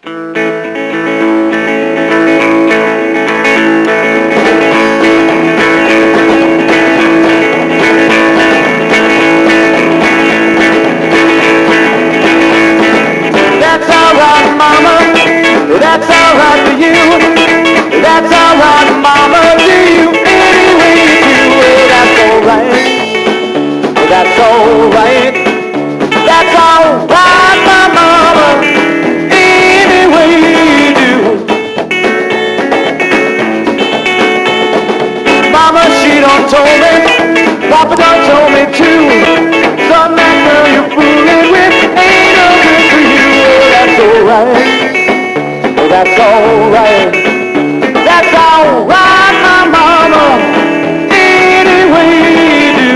That's alright, mama. That's alright for you. That's alright, mama. Do you any way you do it? That's alright. That's alright. That's alright, my mama. Any way you do. Mama, she done told me. Papa done told me too. Son, that girl you're fooling with ain't no good for you. That's alright. That's alright. That's alright, my mama. Any way you do.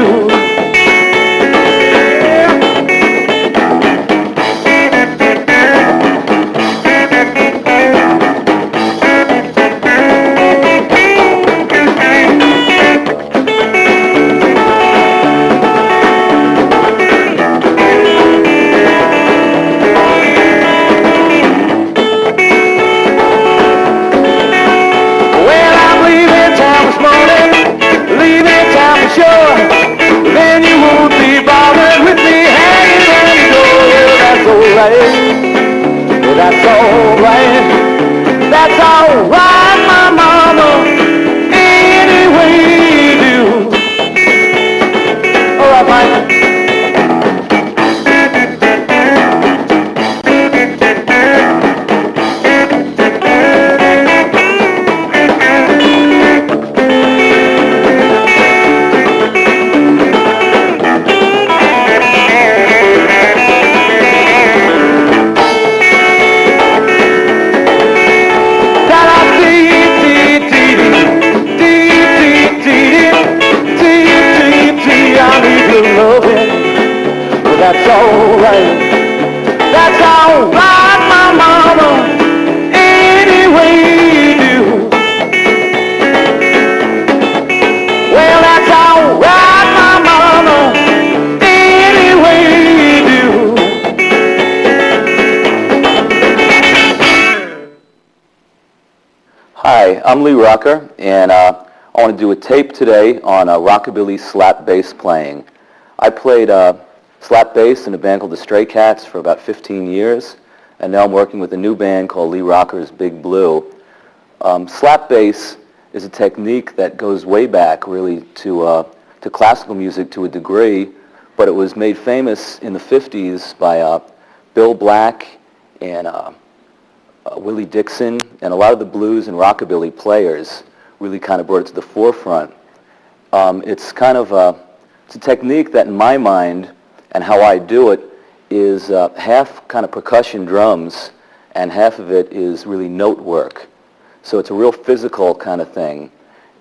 Then you won't be bothered with me hanging on the door. That's alright. That's alright. That's alright, my mama. Any way you do. Alright, Mike. That's alright. That's alright, my mama. Any way you do. Well, that's alright, my mama. Any way you do. Hi, I'm Lee Rocker, and I want to do a tape today on rockabilly slap bass playing. I played slap bass in a band called the Stray Cats for about 15 years, and now I'm working with a new band called Lee Rocker's Big Blue. Slap bass is a technique that goes way back, really, to classical music to a degree, but it was made famous in the 50s by Bill Black and Willie Dixon, and a lot of the blues and rockabilly players really kind of brought it to the forefront. It's kind of it's a technique that, in my mind, and how I do it, is half kind of percussion drums, and half of it is really note work. So it's a real physical kind of thing.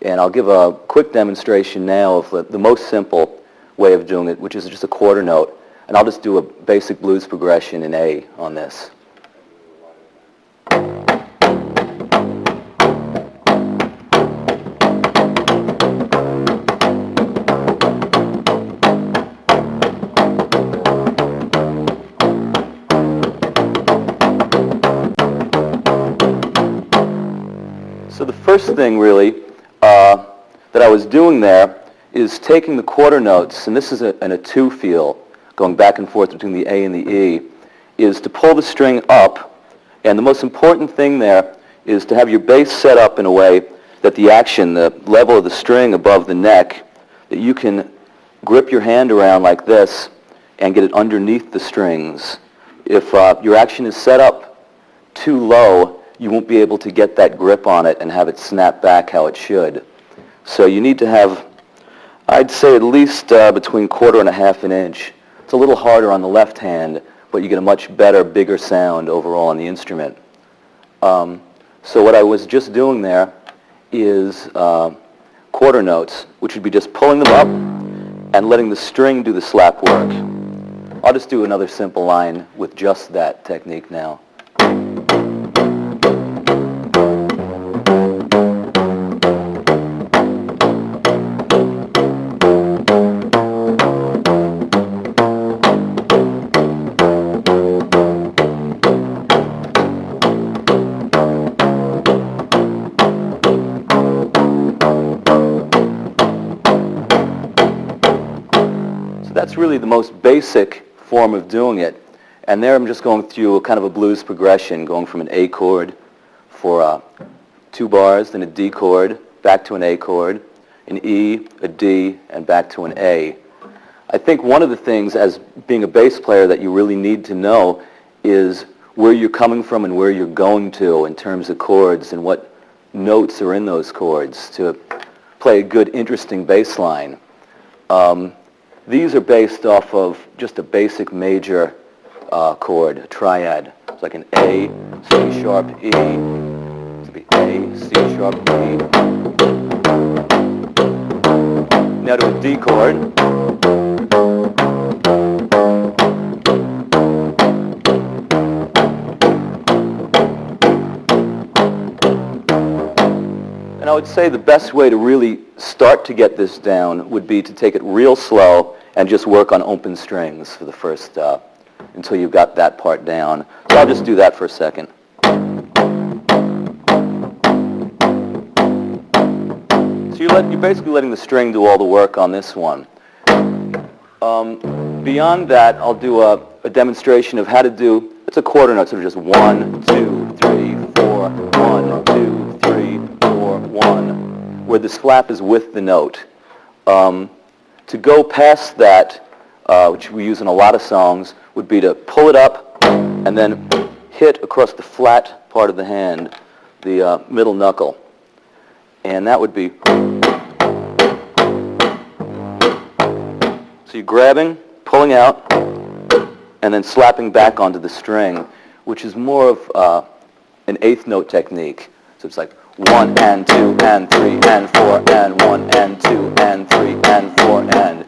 And I'll give a quick demonstration now of the most simple way of doing it, which is just a quarter note. And I'll just do a basic blues progression in A on this. So the first thing really that I was doing there is taking the quarter notes, and this is in a two feel, going back and forth between the A and the E, is to pull the string up, and the most important thing there is to have your bass set up in a way that the action, the level of the string above the neck, that you can grip your hand around like this and get it underneath the strings. If your action is set up too low, you won't be able to get that grip on it and have it snap back how it should. So you need to have, I'd say, at least between quarter and a half an inch. It's a little harder on the left hand, but you get a much better, bigger sound overall on the instrument. So what I was just doing there is quarter notes, which would be just pulling them up and letting the string do the slap work. I'll just do another simple line with just that technique now. basic form of doing it. And there I'm just going through a kind of a blues progression, going from an A chord for 2 bars, then a D chord, back to an A chord, an E, a D, and back to an A. I think one of the things as being a bass player that you really need to know is where you're coming from and where you're going to in terms of chords and what notes are in those chords to play a good, interesting bass line. These are based off of just a basic major chord, a triad. It's like an A, C sharp, E. It's be A, C sharp, E. Now to a D chord. And I would say the best way to really start to get this down would be to take it real slow and just work on open strings for the first, until you've got that part down. So I'll just do that for a second. So you're basically letting the string do all the work on this one. Beyond that, I'll do a demonstration of how to do, it's a quarter note, so just 1, 2, 3, 4, 1, 2, 3, 4, 1, where this flap is with the note. To go past that, which we use in a lot of songs, would be to pull it up and then hit across the flat part of the hand, the middle knuckle. And that would be, so you're grabbing, pulling out, and then slapping back onto the string, which is more of an 8th note technique. So it's like 1 and 2 and 3 and 4 and 1 and 2 and 3 and 4 and.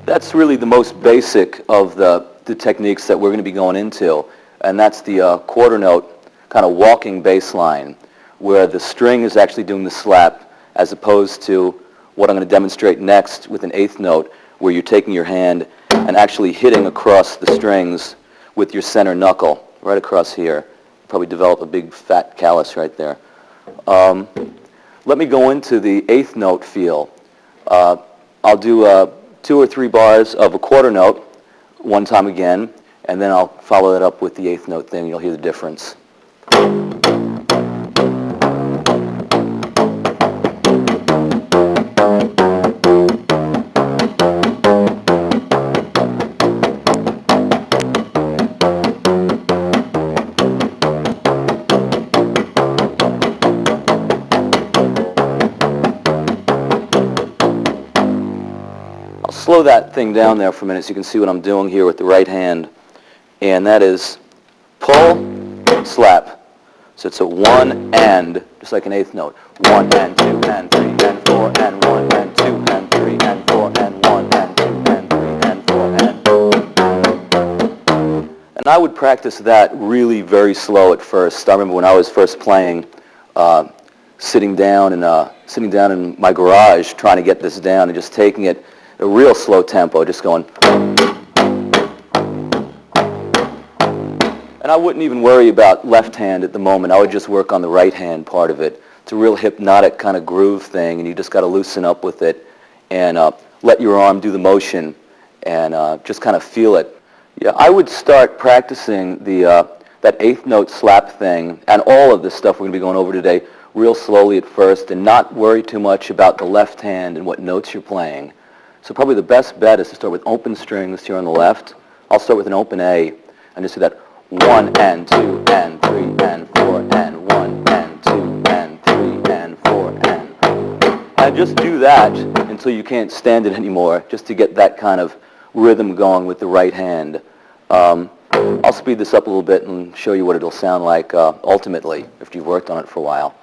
That's really the most basic of the techniques that we're going to be going into, and that's the quarter note kind of walking bass line, where the string is actually doing the slap, as opposed to what I'm going to demonstrate next with an 8th note, where you're taking your hand and actually hitting across the strings with your center knuckle, right across here. Probably develop a big fat callus right there. Let me go into the 8th note feel. I'll do 2 or 3 bars of a quarter note one time again, and then I'll follow that up with the 8th note thing. You'll hear the difference. Slow that thing down there for a minute so you can see what I'm doing here with the right hand, and that is pull, slap. So it's a 1 and, just like an 8th note. 1 and 2 and 3 and 4 and 1 and 2 and 3 and 4 and 1 and 2 and 3 and 4 and. And I would practice that really very slow at first. I remember when I was first playing, sitting down in my garage trying to get this down and just taking it a real slow tempo, just going. And I wouldn't even worry about left hand at the moment. I would just work on the right hand part of it. It's a real hypnotic kind of groove thing, and you just got to loosen up with it and let your arm do the motion and just kind of feel it. Yeah, I would start practicing that 8th note slap thing and all of this stuff we're going to be going over today real slowly at first, and not worry too much about the left hand and what notes you're playing. So probably the best bet is to start with open strings here on the left. I'll start with an open A and just do that 1 and 2 and 3 and 4 and 1 and 2 and 3 and 4 and just do that until you can't stand it anymore, just to get that kind of rhythm going with the right hand. I'll speed this up a little bit and show you what it'll sound like ultimately if you've worked on it for a while.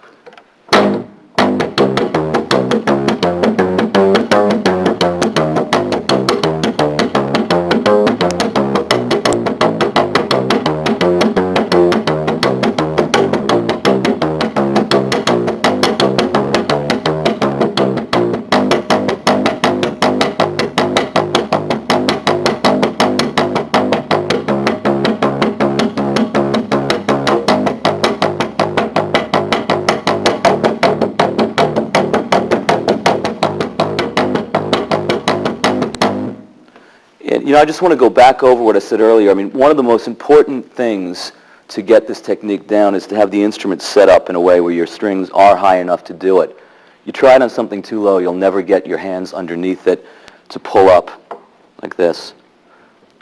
know, I just want to go back over what I said earlier. I mean, one of the most important things to get this technique down is to have the instrument set up in a way where your strings are high enough to do it. You try it on something too low, you'll never get your hands underneath it to pull up like this.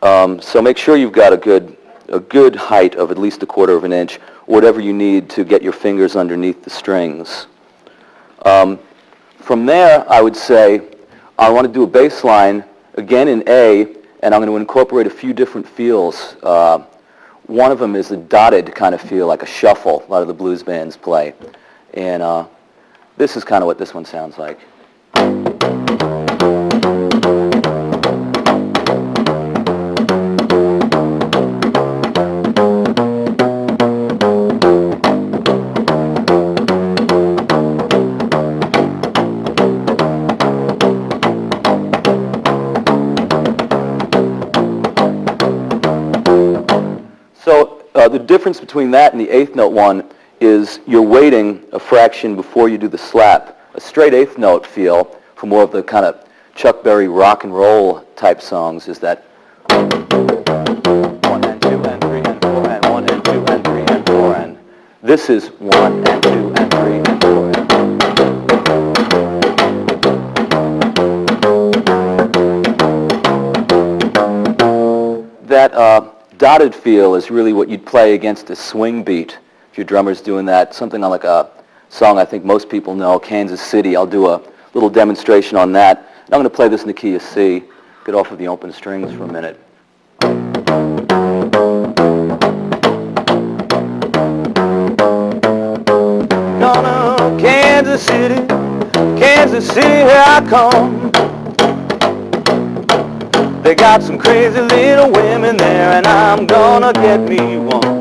So make sure you've got a good height of at least 1/4 of an inch, or whatever you need to get your fingers underneath the strings. From there, I would say I want to do a bass line, again in A, and I'm going to incorporate a few different feels. One of them is a dotted kind of feel, like a shuffle. A lot of the blues bands play. And this is kind of what this one sounds like. The difference between that and the eighth note one is you're waiting a fraction before you do the slap. A straight eighth note feel for more of the kind of Chuck Berry rock and roll type songs is that 1 and 2 and 3 and 4 and 1 and 2 and 3 and 4 and this is 1 and 2 and 3 and 4 and that dotted feel is really what you'd play against a swing beat. If your drummer's doing that, something on like a song I think most people know, Kansas City, I'll do a little demonstration on that. And I'm going to play this in the key of C, get off of the open strings for a minute. Gonna Kansas City, here I come. They got some crazy little women there, and I'm gonna get me one.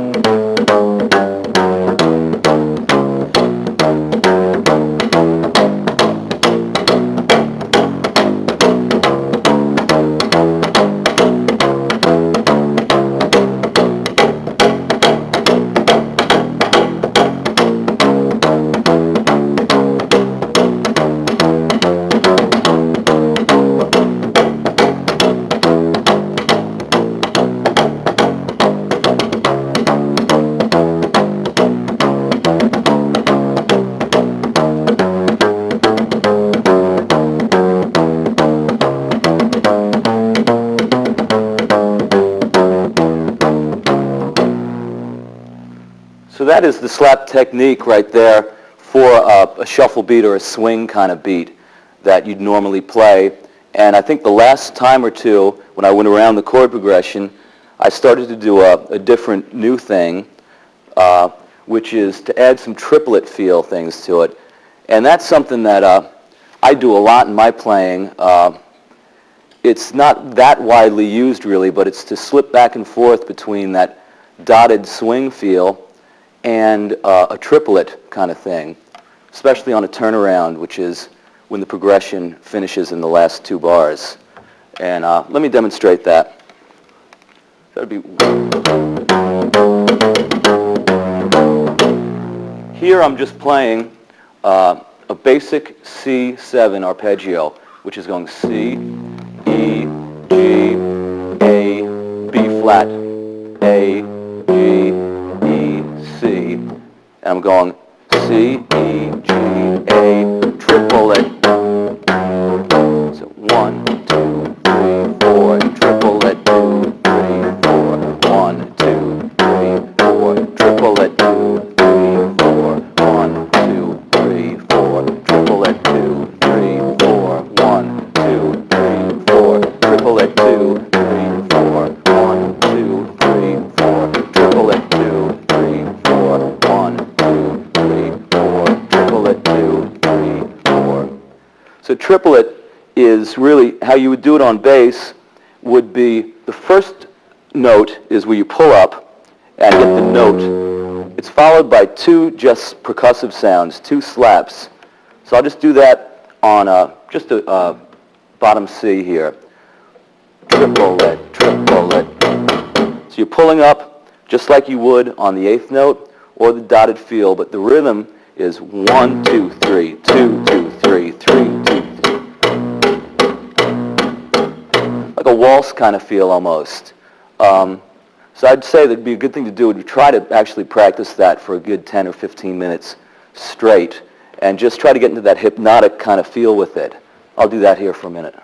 So that is the slap technique right there for a shuffle beat or a swing kind of beat that you'd normally play. And I think the last time or two when I went around the chord progression, I started to do a different new thing, which is to add some triplet feel things to it. And that's something that I do a lot in my playing. It's not that widely used really, but it's to slip back and forth between that dotted swing feel and a triplet kind of thing, especially on a turnaround, which is when the progression finishes in the last 2 bars. And let me demonstrate that. That'd be here I'm just playing a basic C7 arpeggio, which is going C, E, G, A, B flat, A, G, E, C, and I'm going C, E, G, A, triplet. So 1, 2, 3, 4, triplet, 2, 3, 4, 1, 2, 3, 4, triplet, 2, 3, 4, 1, 2, 3, 4, triplet, 2, 3, 4, 1, 2, 3, 4, triplet, 2, 3, 4, 1, 2, 3, 4, triplet, 2, 3, 4, 1, 2, 3, 4, triplet, 2, 3, 4. So triplet is really how you would do it on bass. Would be the first note is where you pull up and get the note. It's followed by 2 just percussive sounds, 2 slaps. So I'll just do that on just a bottom C here. Triplet, triplet. So you're pulling up just like you would on the 8th note or the dotted feel, but the rhythm is 1, 2, 3, 2, 2, 3, 3, 2, 3. Like a waltz kind of feel almost. So I'd say that'd be a good thing to do would be try to actually practice that for a good 10 or 15 minutes straight and just try to get into that hypnotic kind of feel with it. I'll do that here for a minute.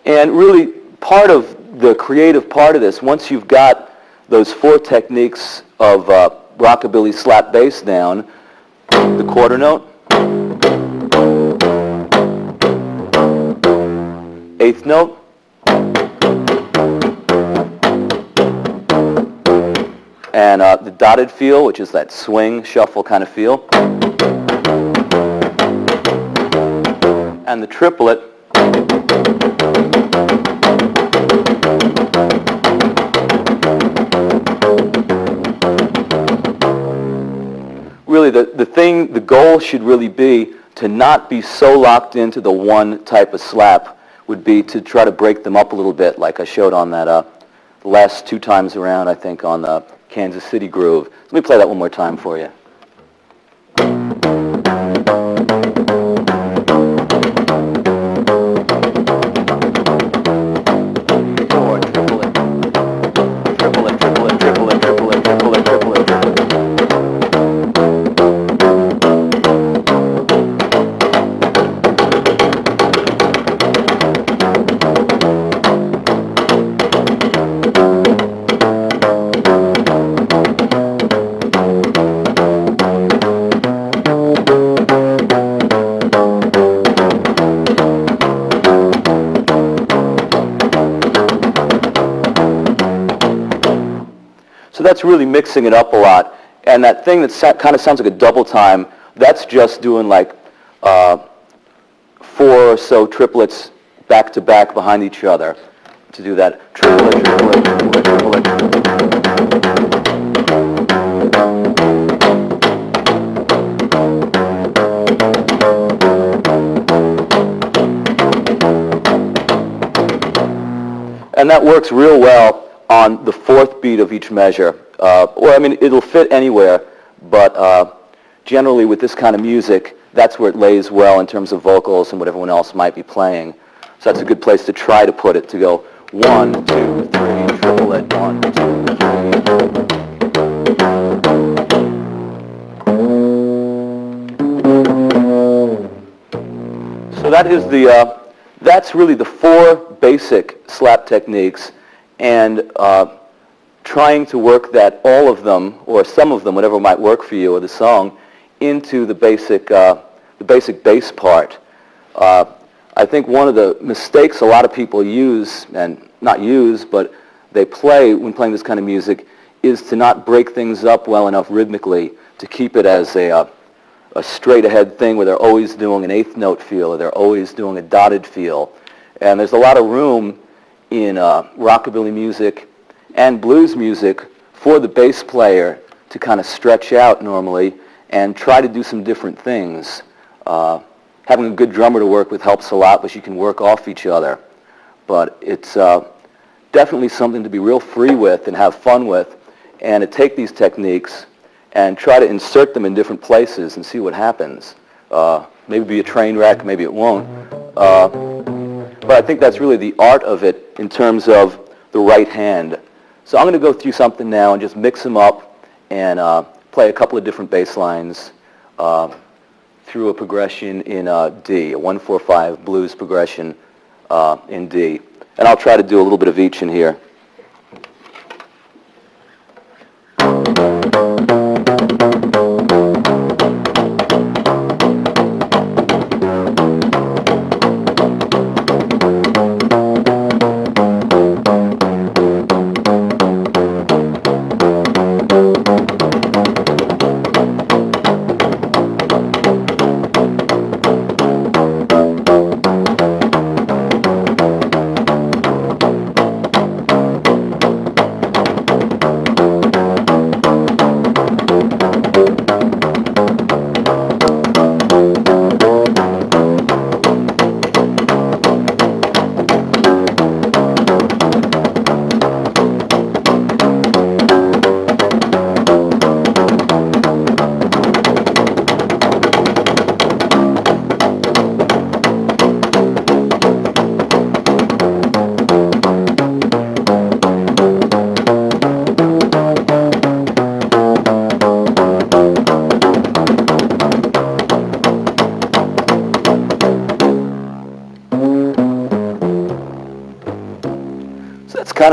And really, part of the creative part of this, once you've got those 4 techniques of rockabilly slap bass down, the quarter note, 8th note, and the dotted feel, which is that swing, shuffle kind of feel, and the triplet, really the goal should really be to not be so locked into the one type of slap, would be to try to break them up a little bit, like I showed on that the last 2 times around, I think, on the Kansas City groove. Let me play that one more time for you. That's really mixing it up a lot. And that thing that kind of sounds like a double time, that's just doing like 4 or so triplets back to back behind each other to do that. Triplet, triplet, triplet, triplet. And that works real well on the 4th beat of each measure. Or, I mean, it'll fit anywhere, but generally with this kind of music, that's where it lays well in terms of vocals and what everyone else might be playing. So that's a good place to try to put it, to go 1, 2, 3, triplet, 1, 2, 3. So that is that's really the 4 basic slap techniques, and trying to work that, all of them, or some of them, whatever might work for you, or the song, into the basic bass part. I think one of the mistakes a lot of people use, and not use, but they play when playing this kind of music, is to not break things up well enough rhythmically to keep it as a straight-ahead thing where they're always doing an 8th note feel, or they're always doing a dotted feel. And there's a lot of room in rockabilly music and blues music for the bass player to kind of stretch out normally and try to do some different things. Having a good drummer to work with helps a lot, but you can work off each other. But it's definitely something to be real free with and have fun with, and to take these techniques and try to insert them in different places and see what happens. Maybe be a train wreck, maybe it won't. But I think that's really the art of it in terms of the right hand. So I'm going to go through something now and just mix them up and play a couple of different bass lines through a progression in D, a 1-4-5 blues progression in D. And I'll try to do a little bit of each in here.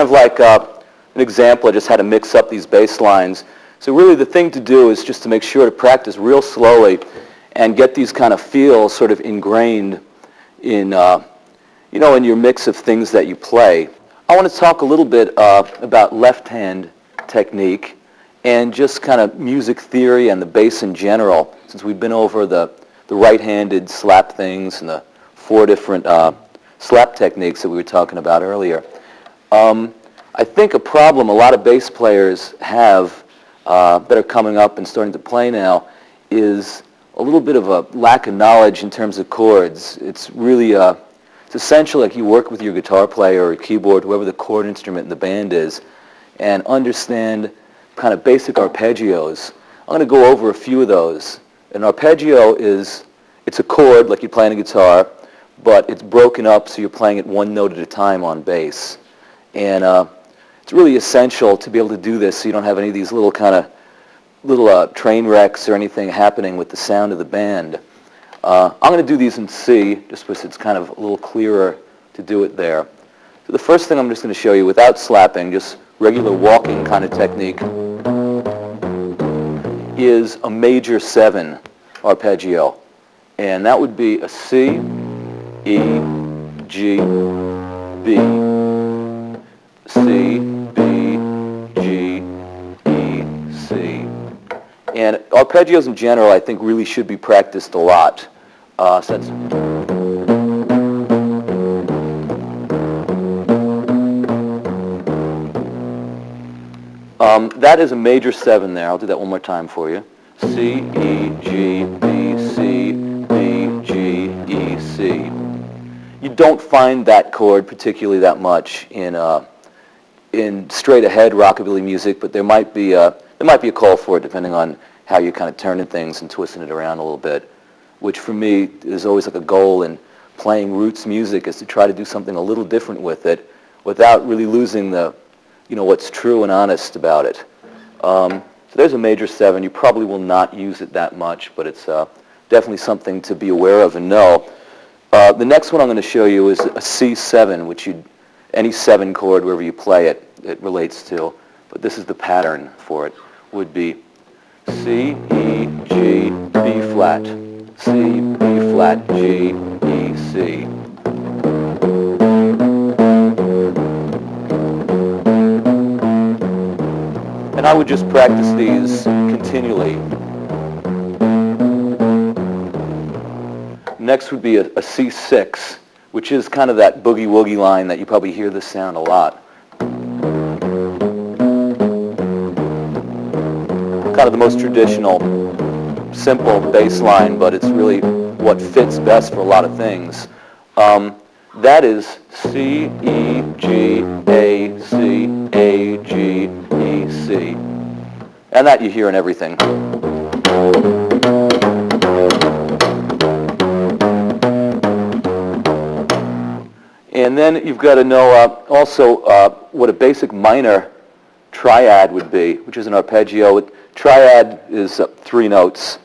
kind of like an example. I just had to mix up these bass lines. So really the thing to do is just to make sure to practice real slowly and get these kind of feels sort of ingrained in, in your mix of things that you play. I want to talk a little bit about left-hand technique and just kind of music theory and the bass in general, since we've been over the right-handed slap things and the 4 different slap techniques that we were talking about earlier. I think a problem a lot of bass players have that are coming up and starting to play now is a little bit of a lack of knowledge in terms of chords. It's really it's essential, like you work with your guitar player or keyboard, whoever the chord instrument in the band is, and understand kind of basic arpeggios. I'm going to go over a few of those. An arpeggio it's a chord like you play on a guitar, but it's broken up so you're playing it one note at a time on bass. And it's really essential to be able to do this so you don't have any of these little train wrecks or anything happening with the sound of the band. I'm going to do these in C, just because it's kind of a little clearer to do it there. So the first thing I'm just going to show you without slapping, just regular walking kind of technique, is a major 7 arpeggio. And that would be a C, E, G, B, C, B, G, E, C. And arpeggios in general, I think, really should be practiced a lot. So that's that is a major 7 there. I'll do that one more time for you. C, E, G, B, C, B, G, E, C. You don't find that chord particularly that much in straight ahead rockabilly music, but there might be a call for it depending on how you're kind of turning things and twisting it around a little bit, which for me is always like a goal in playing roots music, is to try to do something a little different with it without really losing the, what's true and honest about it. So there's a major 7. You probably will not use it that much, but it's definitely something to be aware of and know. The next one I'm going to show you is a C7, which any 7 chord, wherever you play it, it relates to. But this is the pattern for it. Would be C, E, G, B flat, C, B flat, G, E, C. And I would just practice these continually. Next would be a C6, which is kind of that boogie-woogie line that you probably hear this sound a lot. Kind of the most traditional, simple bass line, but it's really what fits best for a lot of things. That is C, E, G, A, C, A, G, E, C. And that you hear in everything. And then you've got to know also what a basic minor triad would be, which is an arpeggio. Triad is 3 notes,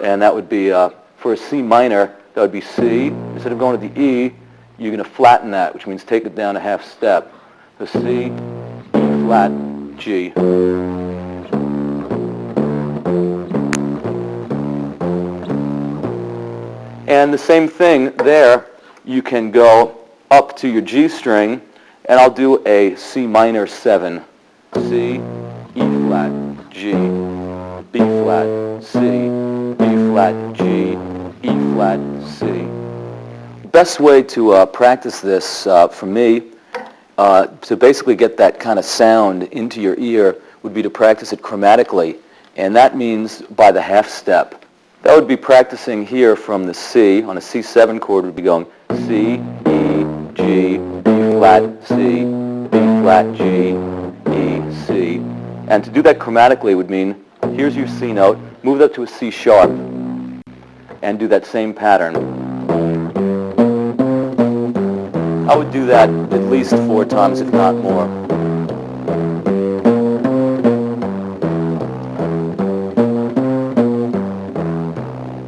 and that would be, for a C minor, that would be C. Instead of going to the E, you're going to flatten that, which means take it down a half step. So C, E flat, G. And the same thing there, you can go up to your G string, and I'll do a C minor 7. C, E flat, G, B flat, C, B flat, G, E flat, C. Best way to practice this for me, to basically get that kind of sound into your ear, would be to practice it chromatically, and that means by the half step. That would be practicing here from the C. On a C7 chord would be going C, E, G, B flat, C, B flat, G, E, C. And to do that chromatically would mean, here's your C note, move that to a C sharp, and do that same pattern. I would do that at least 4 times, if not more.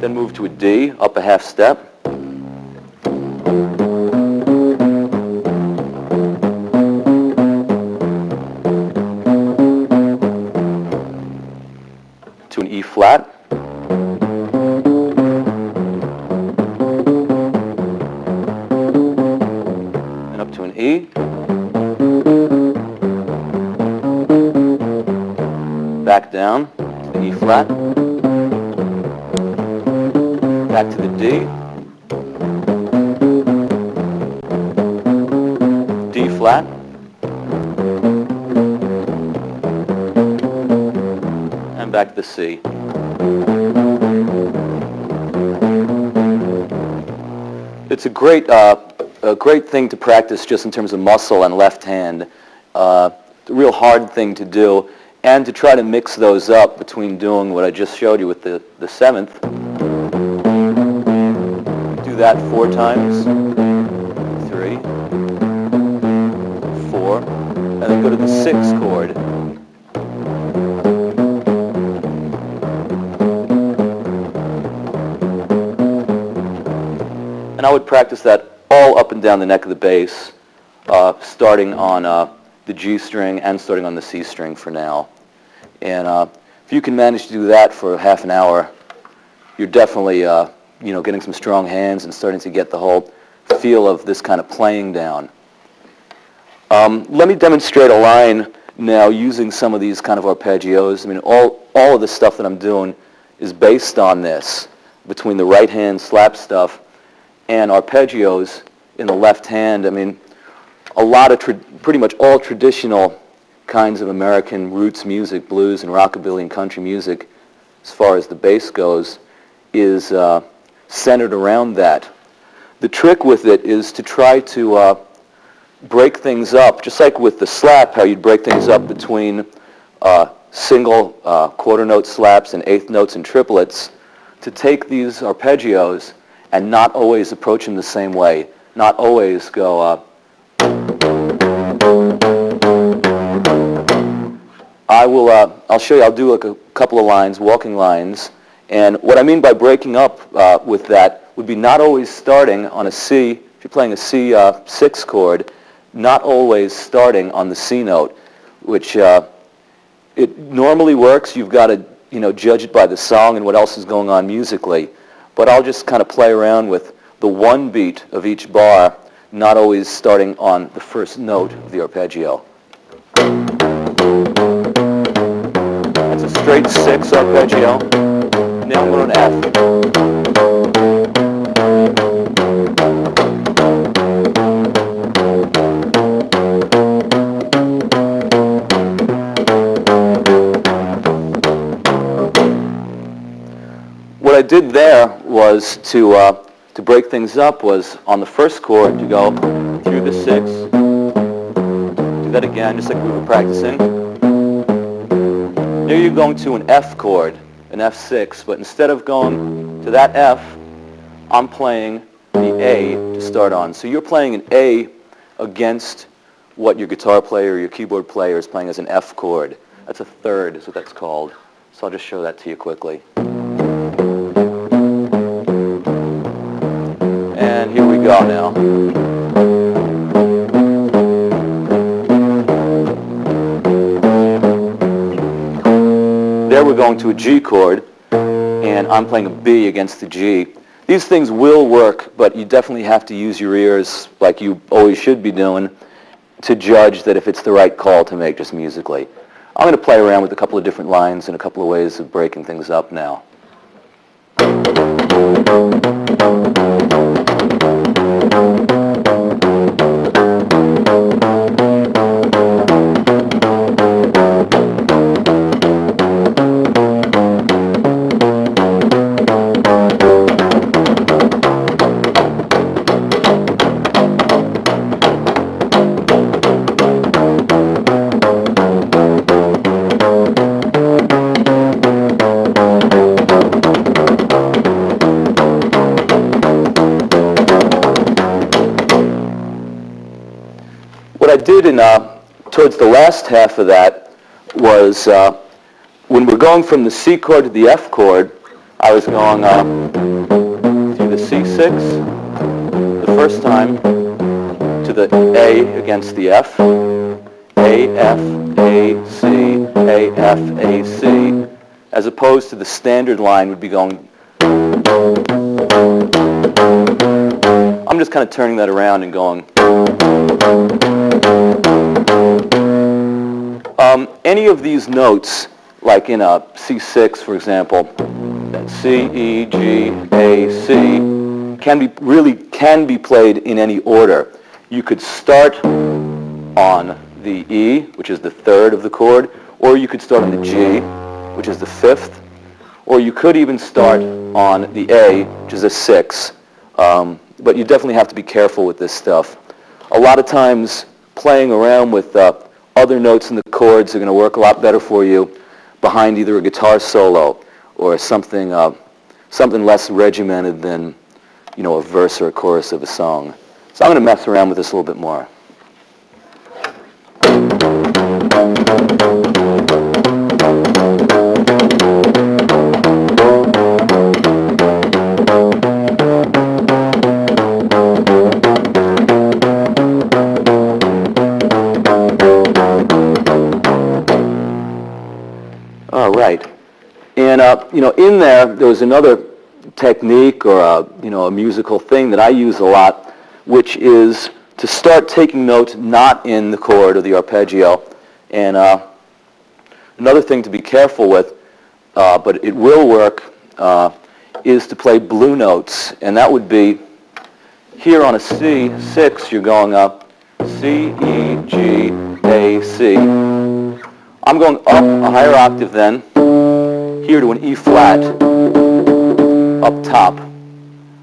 Then move to a D, up a half step. E flat. And up to an E. Back down to the E flat. Back to the D. D flat. And back to the C. It's a great thing to practice just in terms of muscle and left hand. A real hard thing to do, and to try to mix those up between doing what I just showed you with the 7th. Do that 4 times. 3, 4, and then go to the 6th chord. And I would practice that all up and down the neck of the bass, starting on the G string and starting on the C string for now. And if you can manage to do that for half an hour, you're definitely getting some strong hands and starting to get the whole feel of this kind of playing down. Let me demonstrate a line now using some of these kind of arpeggios. I mean, all of the stuff that I'm doing is based on this, between the right hand slap stuff and arpeggios in the left hand. I mean, a lot of pretty much all traditional kinds of American roots music, blues and rockabilly and country music, as far as the bass goes, is centered around that. The trick with it is to try to break things up, just like with the slap, how you'd break things up between single quarter note slaps and eighth notes and triplets, to take these arpeggios and not always approach them the same way, not always go I'll show you, I'll do like a couple of lines, walking lines, and what I mean by breaking up with that would be not always starting on a C, if you're playing a C6 chord, not always starting on the C note, which it normally works. You've got to judge it by the song and what else is going on musically, but I'll just kind of play around with the one beat of each bar, not always starting on the first note of the arpeggio. That's a straight 6 arpeggio. Now I'm going to F. What I did there was to break things up was on the first chord to go through the 6. Do that again, just like we were practicing. Now you're going to an F chord, an F6, but instead of going to that F, I'm playing the A to start on. So you're playing an A against what your guitar player or your keyboard player is playing as an F chord. That's a third, is what that's called. So I'll just show that to you quickly. And here we go now. There we're going to a G chord, and I'm playing a B against the G. These things will work, but you definitely have to use your ears, like you always should be doing, to judge that if it's the right call to make just musically. I'm going to play around with a couple of different lines and a couple of ways of breaking things up now. What I did towards the last half of that was when we're going from the C chord to the F chord, I was going through the C6 the first time to the A against the F, A, F, A, C, A, F, A, C, as opposed to the standard line would be going. I'm just kind of turning that around and going. Any of these notes, like in a C6, for example, C, E, G, A, C, can be played in any order. You could start on the E, which is the third of the chord, or you could start on the G, which is the fifth, or you could even start on the A, which is a 6. But you definitely have to be careful with this stuff. A lot of times playing around with other notes in the chords are going to work a lot better for you behind either a guitar solo or something less regimented than, a verse or a chorus of a song. So I'm going to mess around with this a little bit more. Right. And, in there was another technique or, a musical thing that I use a lot, which is to start taking notes not in the chord or the arpeggio. And another thing to be careful with, but it will work, is to play blue notes. And that would be here on a C6, you're going up C, E, G, A, C. I'm going up a higher octave then, here to an E flat, up top.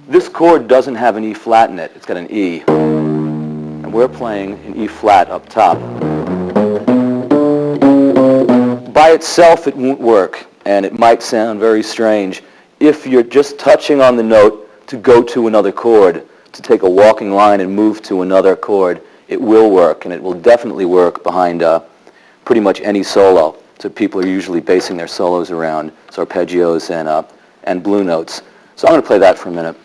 This chord doesn't have an E flat in it, it's got an E. And we're playing an E flat up top. By itself it won't work, and it might sound very strange. If you're just touching on the note to go to another chord, to take a walking line and move to another chord, it will work, and it will definitely work behind pretty much any solo. So people are usually basing their solos around arpeggios and blue notes. So I'm going to play that for a minute.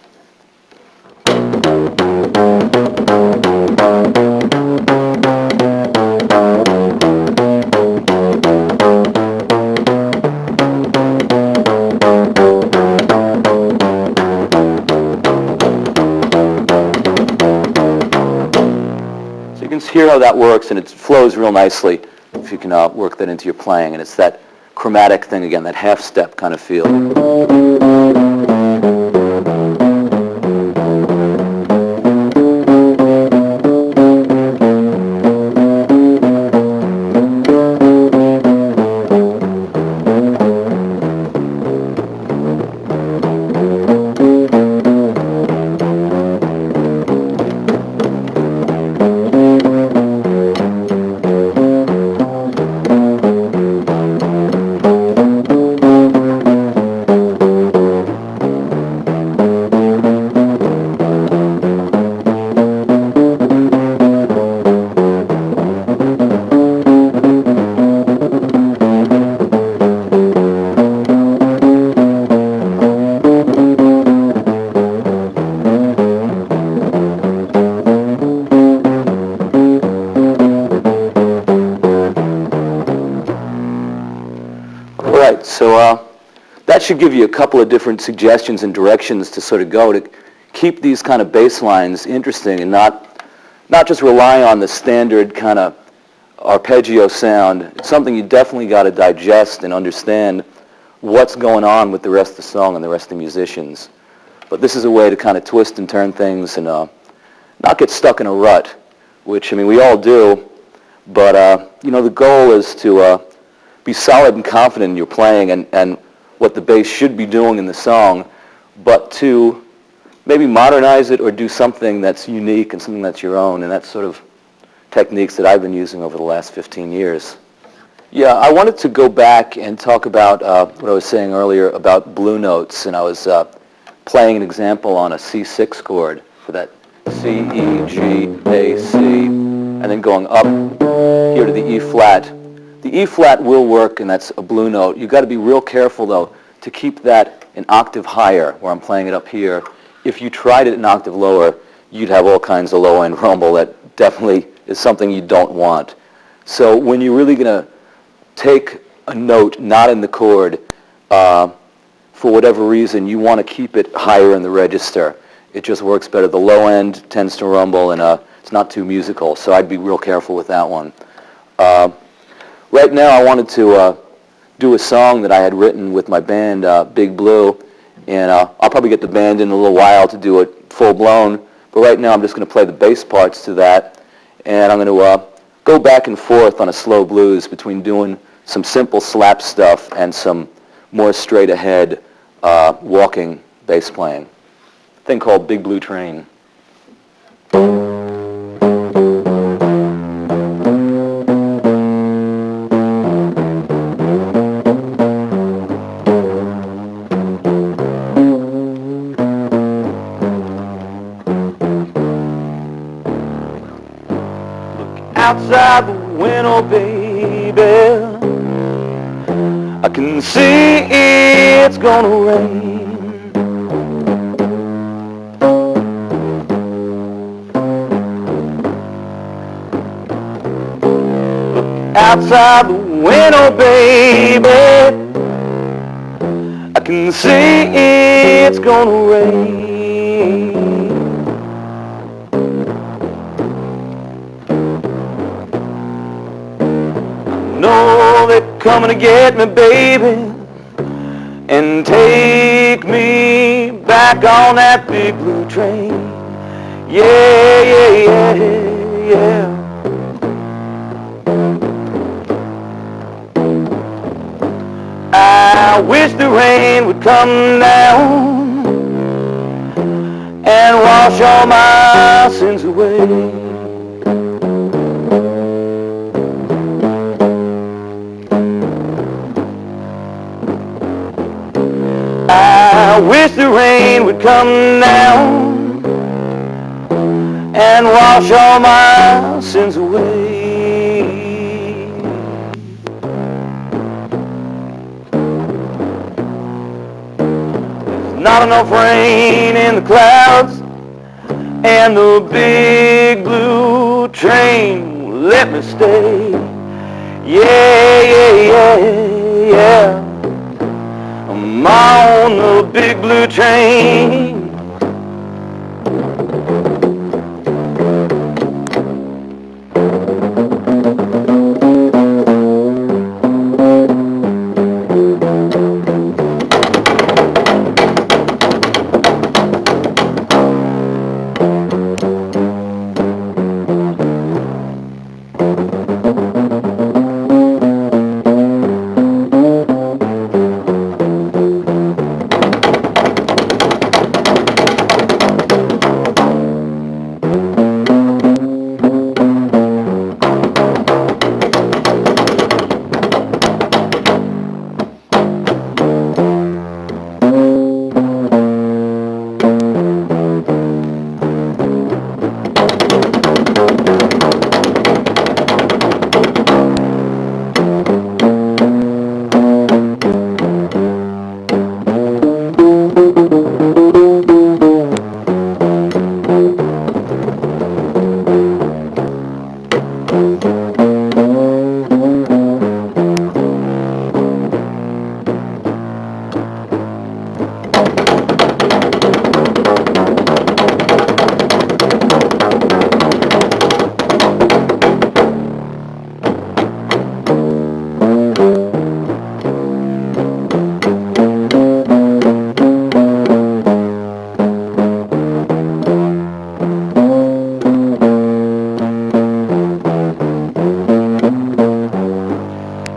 So you can hear how that works, and it flows real nicely if you can work that into your playing. And it's that chromatic thing again, that half-step kind of feel. So that should give you a couple of different suggestions and directions to sort of go to keep these kind of bass lines interesting and not just rely on the standard kind of arpeggio sound. It's something you definitely got to digest and understand what's going on with the rest of the song and the rest of the musicians. But this is a way to kind of twist and turn things and not get stuck in a rut, which, I mean, we all do. But, the goal is to be solid and confident in your playing and what the bass should be doing in the song, but to maybe modernize it or do something that's unique and something that's your own. And that's sort of techniques that I've been using over the last 15 years. Yeah, I wanted to go back and talk about what I was saying earlier about blue notes, and I was playing an example on a C6 chord for that C, E, G, A, C, and then going up here to the E flat. The E flat will work, and that's a blue note. You've got to be real careful, though, to keep that an octave higher, where I'm playing it up here. If you tried it an octave lower, you'd have all kinds of low-end rumble. That definitely is something you don't want. So when you're really going to take a note not in the chord, for whatever reason, you want to keep it higher in the register. It just works better. The low end tends to rumble, and it's not too musical, so I'd be real careful with that one. Right now, I wanted to do a song that I had written with my band, Big Blue, and I'll probably get the band in a little while to do it full-blown, but right now I'm just going to play the bass parts to that, and I'm going to go back and forth on a slow blues between doing some simple slap stuff and some more straight-ahead walking bass playing. A thing called Big Blue Train. Outside the window, baby, I can see it's gonna rain. Look outside the window, baby, I can see it's gonna rain. Know they're coming to get me, baby, and take me back on that big blue train. Yeah, yeah, yeah, yeah. I wish the rain would come down and wash all my sins away. I wish the rain would come down and wash all my sins away. There's not enough rain in the clouds, and the big blue train won't let me stay. Yeah, yeah, yeah, yeah. I'm on the big blue train.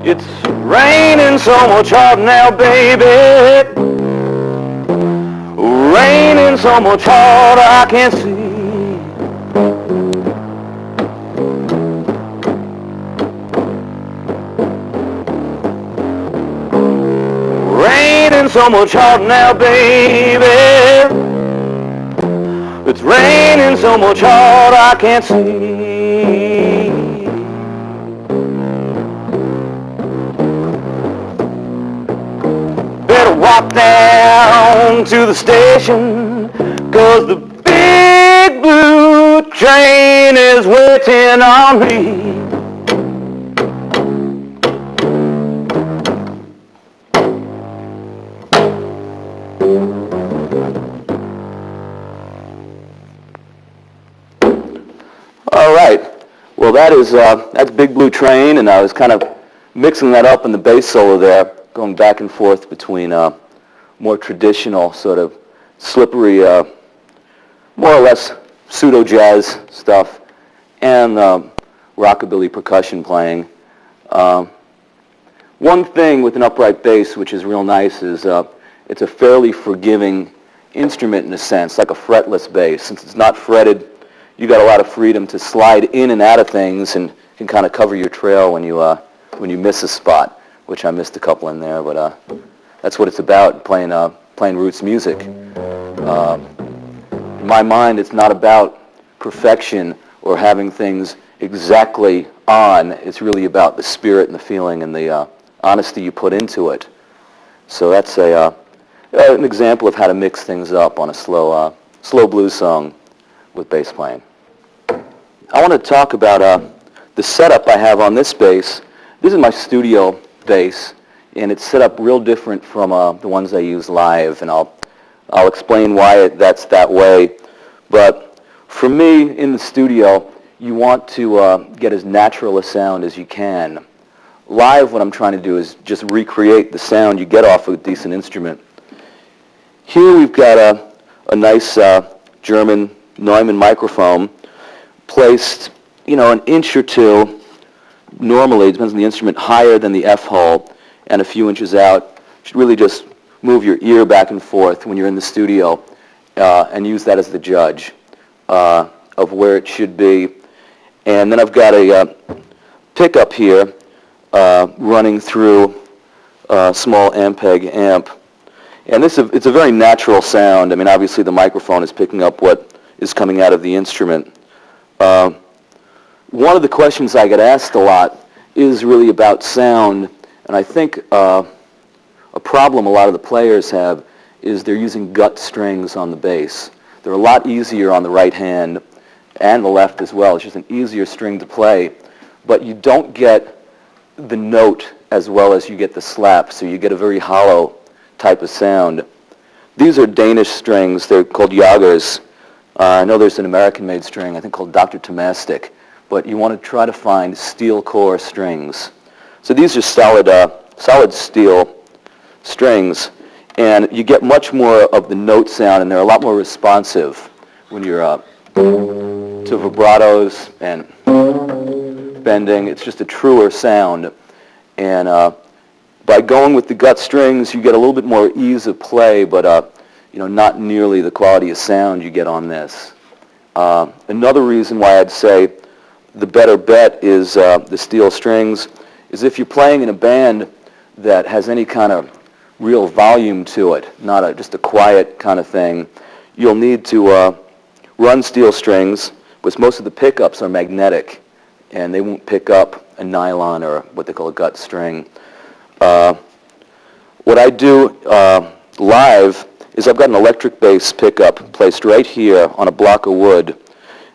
It's raining so much hard now, baby. Raining so much hard I can't see. Raining so much hard now, baby. It's raining so much hard I can't see. Walk down to the station, 'cause the big blue train is waiting on me. that is, that's Big Blue Train, and I was kind of mixing that up in the bass solo there, going back and forth between more traditional sort of slippery, more or less pseudo-jazz stuff, and rockabilly percussion playing. One thing with an upright bass, which is real nice, is it's a fairly forgiving instrument in a sense, like a fretless bass. Since it's not fretted, you got a lot of freedom to slide in and out of things, and can kind of cover your trail when you miss a spot, which I missed a couple in there, but that's what it's about, playing roots music. In my mind, it's not about perfection or having things exactly on. It's really about the spirit and the feeling and the honesty you put into it. So that's an example of how to mix things up on a slow blues song with bass playing. I want to talk about the setup I have on this bass. This is my studio bass, and it's set up real different from the ones I use live, and I'll explain why that's that way. But for me, in the studio, you want to get as natural a sound as you can. Live, what I'm trying to do is just recreate the sound you get off a decent instrument. Here we've got a nice German Neumann microphone placed, an inch or two, normally, it depends on the instrument, higher than the F-hole and a few inches out. You should really just move your ear back and forth when you're in the studio and use that as the judge of where it should be. And then I've got a pickup here running through a small Ampeg amp. And it's a very natural sound. I mean, obviously the microphone is picking up what is coming out of the instrument. One of the questions I get asked a lot is really about sound, and I think a problem a lot of the players have is they're using gut strings on the bass. They're a lot easier on the right hand and the left as well. It's just an easier string to play, but you don't get the note as well as you get the slap, so you get a very hollow type of sound. These are Danish strings. They're called Jagers. I know there's an American-made string, I think called Dr. Tomastic, but you want to try to find steel core strings. So these are solid steel strings, and you get much more of the note sound, and they're a lot more responsive when you're to vibratos and bending. It's just a truer sound, and by going with the gut strings, you get a little bit more ease of play, but not nearly the quality of sound you get on this. Another reason why I'd say the better bet is the steel strings is if you're playing in a band that has any kind of real volume to it, not just a quiet kind of thing, you'll need to run steel strings, because most of the pickups are magnetic, and they won't pick up a nylon or what they call a gut string. What I do live is I've got an electric bass pickup placed right here on a block of wood,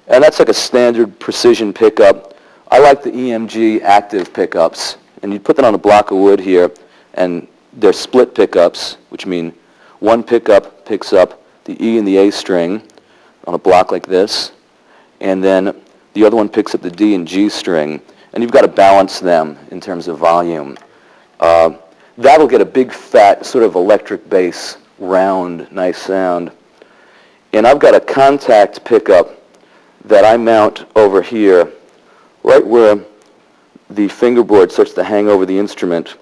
and that's like a standard precision pickup. I like the EMG active pickups, and you put that on a block of wood here, and they're split pickups, which mean one pickup picks up the E and the A string on a block like this, and then the other one picks up the D and G string, and you've got to balance them in terms of volume. That'll get a big fat sort of electric bass, round, nice sound. And I've got a contact pickup that I mount over here, right where the fingerboard starts to hang over the instrument.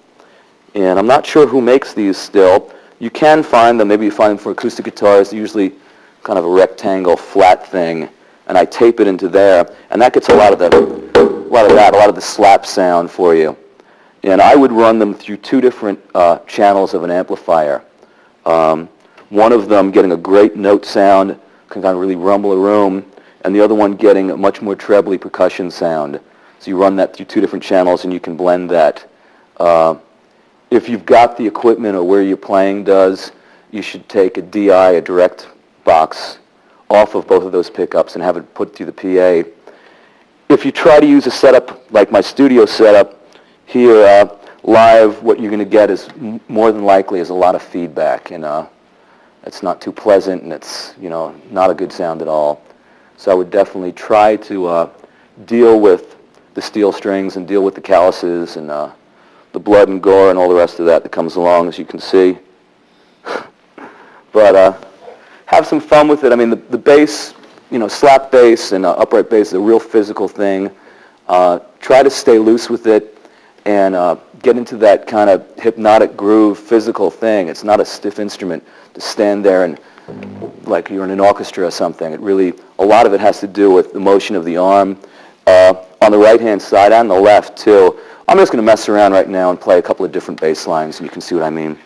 And I'm not sure who makes these still. You can find them, maybe you find them for acoustic guitars, usually kind of a rectangle flat thing, and I tape it into there, and that gets a lot of the slap sound for you. And I would run them through two different channels of an amplifier. One of them getting a great note sound, can kind of really rumble a room, and the other one getting a much more trebly percussion sound. So you run that through two different channels, and you can blend that. If you've got the equipment or where you're playing does, you should take a DI, a direct box, off of both of those pickups and have it put through the PA. If you try to use a setup like my studio setup here, live, what you're going to get is more than likely is a lot of feedback, and it's not too pleasant, and it's not a good sound at all. So I would definitely try to deal with the steel strings and deal with the calluses and the blood and gore and all the rest of that comes along, as you can see. But have some fun with it. I mean, the bass, slap bass and upright bass is a real physical thing. Try to stay loose with it and get into that kind of hypnotic groove physical thing. It's not a stiff instrument to stand there and like you're in an orchestra or something. It really, a lot of it has to do with the motion of the arm on the right-hand side and the left, too. I'm just going to mess around right now and play a couple of different bass lines, and you can see what I mean.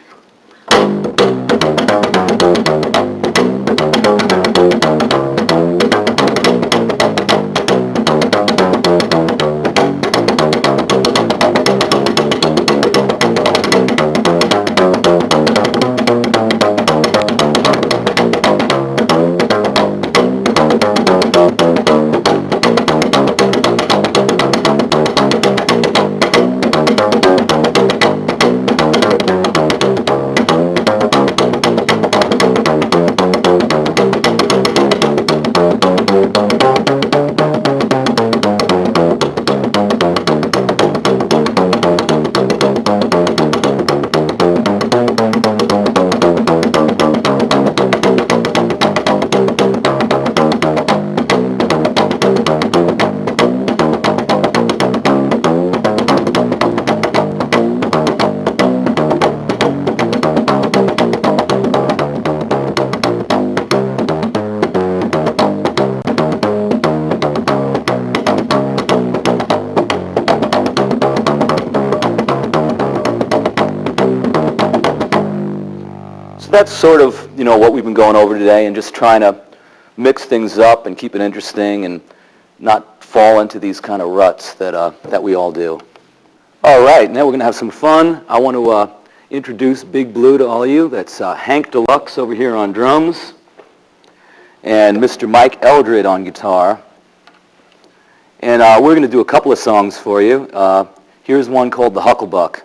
That's sort of, what we've been going over today, and just trying to mix things up and keep it interesting and not fall into these kind of ruts that we all do. All right, now we're going to have some fun. I want to introduce Big Blue to all of you. That's Hank Deluxe over here on drums and Mr. Mike Eldred on guitar. And we're going to do a couple of songs for you. Here's one called The Hucklebuck.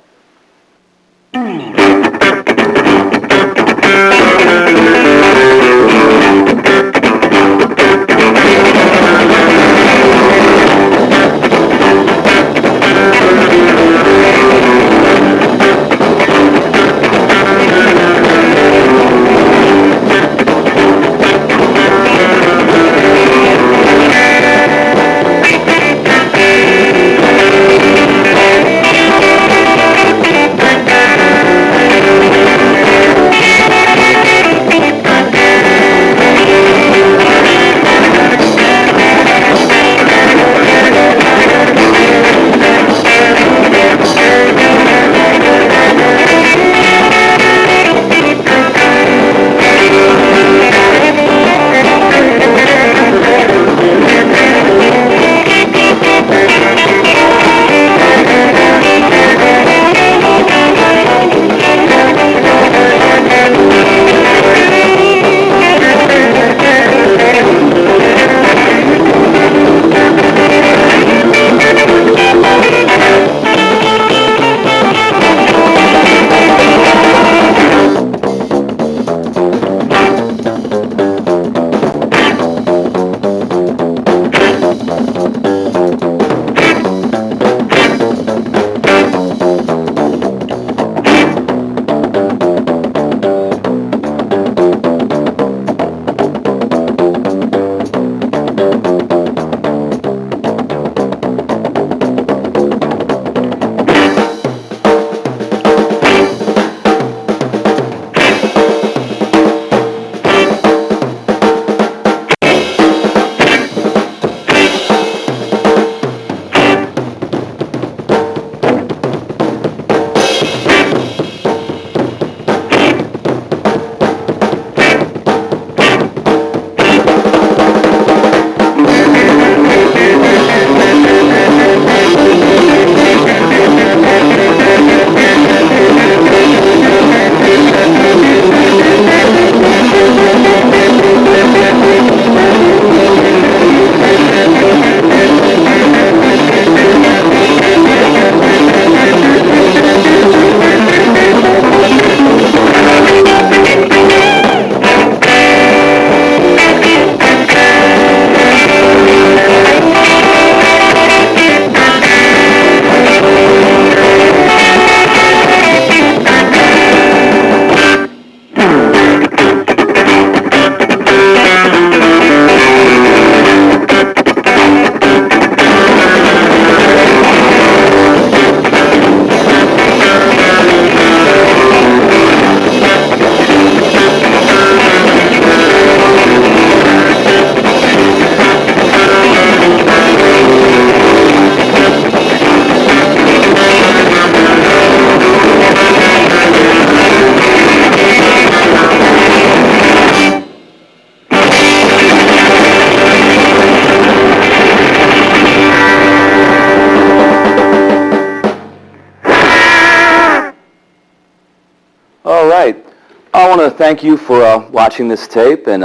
All right. I want to thank you for watching this tape, and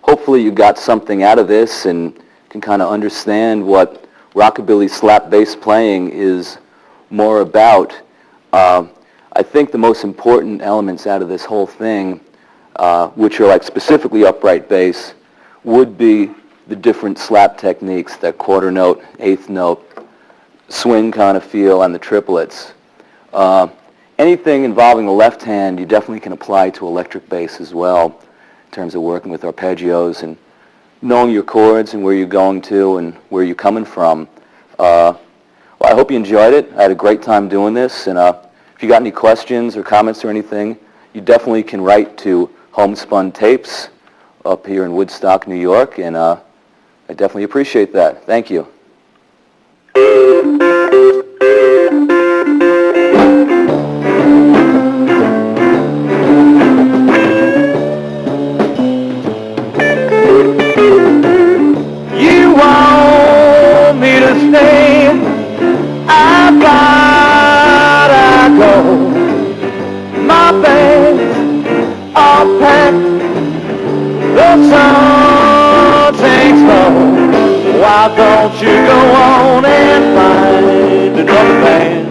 hopefully you got something out of this and can kind of understand what rockabilly slap bass playing is more about. I think the most important elements out of this whole thing, which are like specifically upright bass, would be the different slap techniques, that quarter note, eighth note, swing kind of feel, and the triplets. Anything involving the left hand you definitely can apply to electric bass as well, in terms of working with arpeggios and knowing your chords and where you're going to and where you're coming from. Well, I hope you enjoyed it. I had a great time doing this, and if you got any questions or comments or anything, you definitely can write to Homespun Tapes up here in Woodstock, New York, and I definitely appreciate that. Thank you. You want me to stay? I gotta go. My bags are packed. The sun sinks low. Why don't you go on and find another man?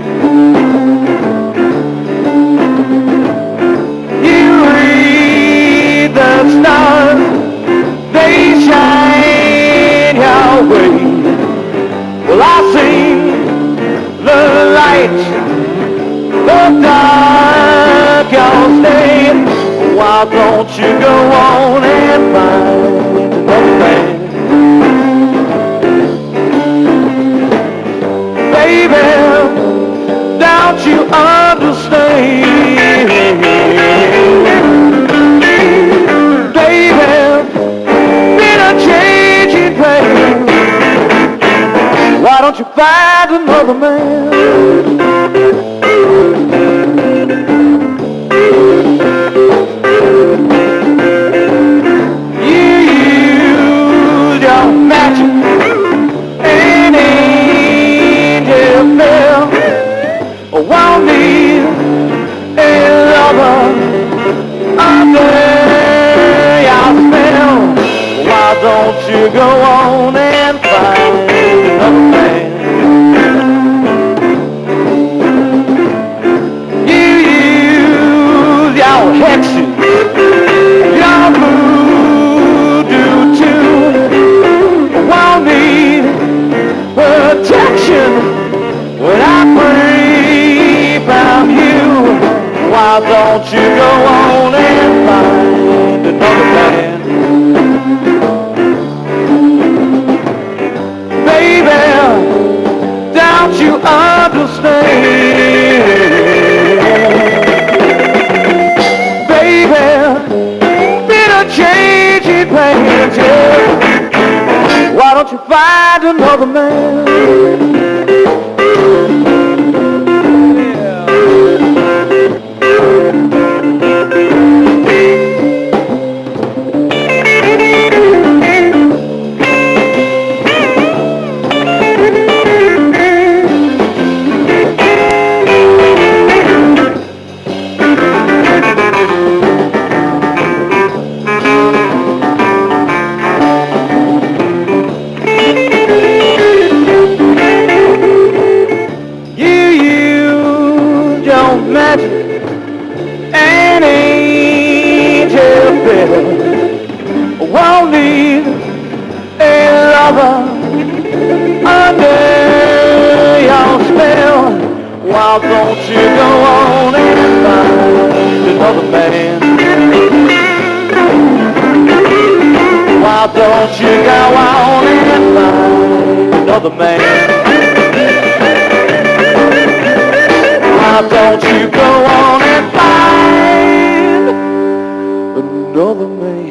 You read the stars, they shine your way. Well, I see the light, the dark you'll stay. Why don't you go on and find another man? Baby, don't you understand? Baby, been a changing pain. Why don't you find another man? Won't need a lover under your spell. Why don't you go on and find another man? You use your hexes, your voodoo too. Won't need protection when I pray from you. Why don't you go on and find another man? Baby, don't you understand? Baby, been a changing pains, yeah. Why don't you find another man? An angel bill won't need a lover under your spell. Why don't you go on and find another man? Why don't you go on and find another man? Why don't you go on and find another man?